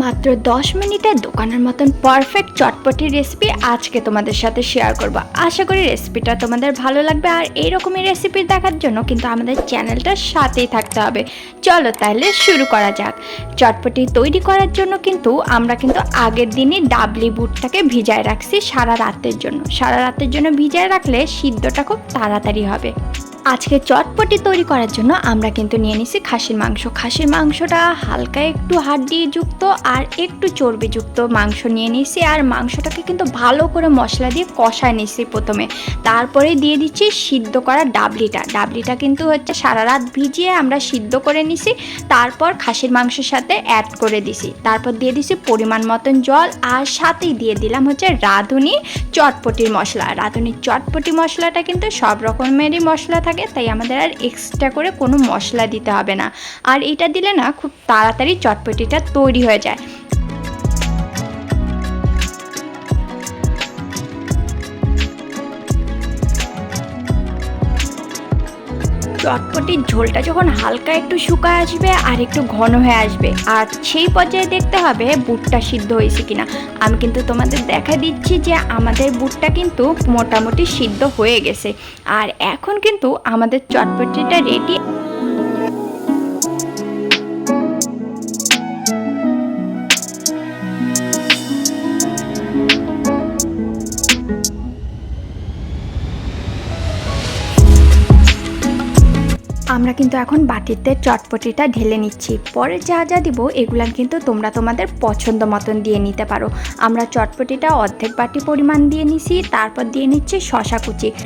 মাত্র 10 মিনিটে দোকানের মতন পারফেক্ট চটপটি রেসিপি আজকে তোমাদের সাথে শেয়ার করব। আশা করি রেসিপিটা তোমাদের ভালো লাগবে। আর এইরকমই রেসিপি দেখার জন্য কিন্তু আমাদের চ্যানেলটার সাথেই থাকতে হবে। চলো তাহলে শুরু করা যাক। চটপটি তৈরি করার জন্য কিন্তু আমরা আগের দিনই ডাবলি বুটটাকে ভিজায় রাখছি সারা রাতের জন্য ভিজায় রাখলে সিদ্ধটা খুব তাড়াতাড়ি হবে। আজকে চটপটি তৈরি করার জন্য আমরা কিন্তু নিয়ে নিছি খাসির মাংস। খাসির মাংসটা হালকা একটু হাড্ডিযুক্ত আর একটু চর্বিযুক্ত মাংস নিয়ে নিছি। আর মাংসটাকে কিন্তু ভালো করে মশলা দিয়ে কষায় নিছি প্রথমে। তারপরে দিয়ে দিচ্ছি সিদ্ধ করা ডাবলিটা কিন্তু হচ্ছে সারা রাত ভিজিয়ে আমরা সিদ্ধ করে নিছি। তারপর খাসির মাংসের সাথে অ্যাড করে দিছি। তারপর দিয়ে দিছি পরিমাণ মতন জল, আর সাথেই দিয়ে দিলাম হচ্ছে রাঁধুনি চটপটির মশলা। রাঁধুনির চটপটি মশলাটা কিন্তু সব রকমেরই মশলা থাকে, তাই আমাদের আর এক্সট্রা করে কোনো মশলা দিতে হবে না। আর এটা দিলে না খুব তাড়াতাড়ি চটপটিটা তৈরি হয়ে যায়। চটপটির ঝোলটা যখন হালকা একটু শুকায় আসবে আর একটু ঘন হয়ে আসবে, আর সেই পর্যায়ে দেখতে হবে বুটটা সিদ্ধ হয়েছে কিনা। আমি কিন্তু তোমাদের দেখা দিচ্ছি যে আমাদের বুটটা কিন্তু মোটামুটি সিদ্ধ হয়ে গেছে। আর এখন কিন্তু আমাদের চটপটিটা রেডি। আমরা কিন্তু এখন বাটিতে চটপটিটা ঢেলে নিচ্ছি। পরে যা যা দিব এগুলা কিন্তু তোমরা তোমাদের পছন্দ মতন দিয়ে নিতে পারো। আমরা চটপটিটা অর্ধেক বাটি পরিমাণ দিয়ে নিছি। তারপর দিয়ে নিচ্ছি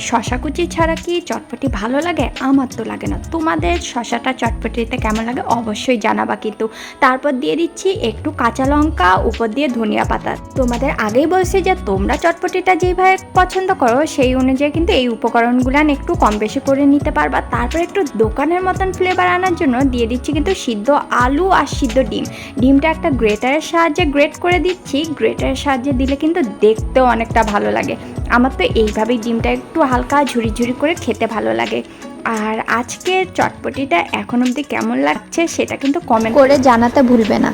শশা কুচি ছাড়া কি চটপটি ভালো লাগে? আমার তো লাগে না। তোমাদের শশাটা চটপটিতে কেমন লাগে অবশ্যই জানাবা কিন্তু। তারপর দিয়ে দিচ্ছি একটু কাঁচা লঙ্কা, উপর দিয়ে ধনিয়া পাতা। তোমাদের আগেই বলছি যে তোমরা চটপটিটা যেভাবে পছন্দ করো সেই অনুযায়ী কিন্তু এই উপকরণগুলো একটু কম বেশি করে নিতে পারবা। তারপর একটু দোকানের মতন ফ্লেভার আনার জন্য দিয়ে দিচ্ছি কিন্তু সিদ্ধ আলু আর সিদ্ধ ডিমটা একটা গ্রেটারের সাহায্যে গ্রেট করে দিচ্ছি। গ্রেটারের সাহায্যে দিলে কিন্তু দেখতেও অনেকটা ভালো লাগে। আমার তো এইভাবেই ডিমটা একটু হালকা ঝুরি করে খেতে ভালো লাগে। আর আজকের চটপটিটা এখন অবধি কেমন লাগছে সেটা কিন্তু কমেন্ট করে জানাতে ভুলবে না।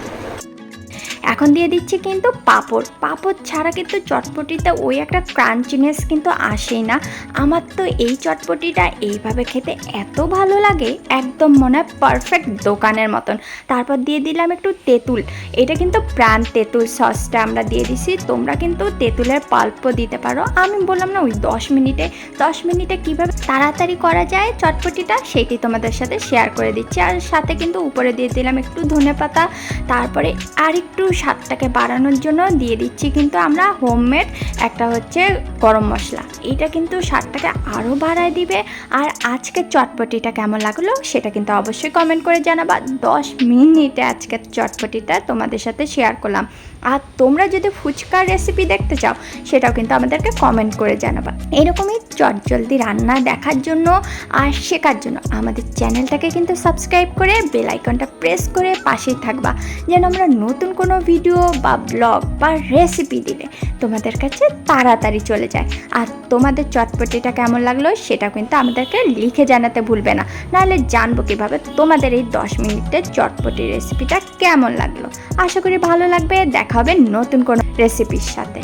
এখন দিয়ে দিচ্ছি কিন্তু পাঁপড় ছাড়া কিন্তু চটপটিতে ওই একটা ক্রাঞ্চিনেস কিন্তু আসেই না। আমার তো এই চটপটিটা এইভাবে খেতে এত ভালো লাগে, একদম মনে হয় পারফেক্ট দোকানের মতন। তারপর দিয়ে দিলাম একটু তেঁতুল। এটা কিন্তু প্রাণ তেঁতুল সসটা আমরা দিয়ে দিছি। তোমরা কিন্তু তেঁতুলের পাল্পও দিতে পারো। আমি বললাম না ওই 10 মিনিটে কীভাবে তাড়াতাড়ি করা যায় চটপটিটা সেইটি তোমাদের সাথে শেয়ার করে দিচ্ছি। আর সাথে কিন্তু উপরে দিয়ে দিলাম একটু ধনেপাতা। তারপরে আর একটু স্বাদটাকে বাড়ানোর জন্য দিয়ে দিচ্ছি কিন্তু আমরা হোমমেড একটা হচ্ছে গরম মশলা। এটা কিন্তু স্বাদটাকে আরও বাড়ায় দিবে। আর আজকের চটপটিটা কেমন লাগলো সেটা কিন্তু অবশ্যই কমেন্ট করে জানাবা। 10 মিনিটে আজকের চটপটিটা তোমাদের সাথে শেয়ার করলাম। আর তোমরা যদি ফুচকার রেসিপি দেখতে চাও সেটাও কিন্তু আমাদেরকে কমেন্ট করে জানাবা। এরকমই চটজলদি রান্না দেখার জন্য আর শেখার জন্য আমাদের চ্যানেলটাকে কিন্তু সাবস্ক্রাইব করে বেল আইকনটা প্রেস করে পাশেই থাকবা, যেন আমরা নতুন কোনো ভিডিও বা ব্লগ বা রেসিপি দিলে তোমাদের কাছে তাড়াতাড়ি চলে যায়। আর তোমাদের চটপটিটা কেমন লাগলো সেটাও কিন্তু আমাদেরকে লিখে জানাতে ভুলবে না, নাহলে জানবো কীভাবে তোমাদের এই 10 মিনিটের চটপটি রেসিপিটা কেমন লাগলো। আশা করি ভালো লাগবে। দেখা হবে নতুন কোনো রেসিপির সাথে।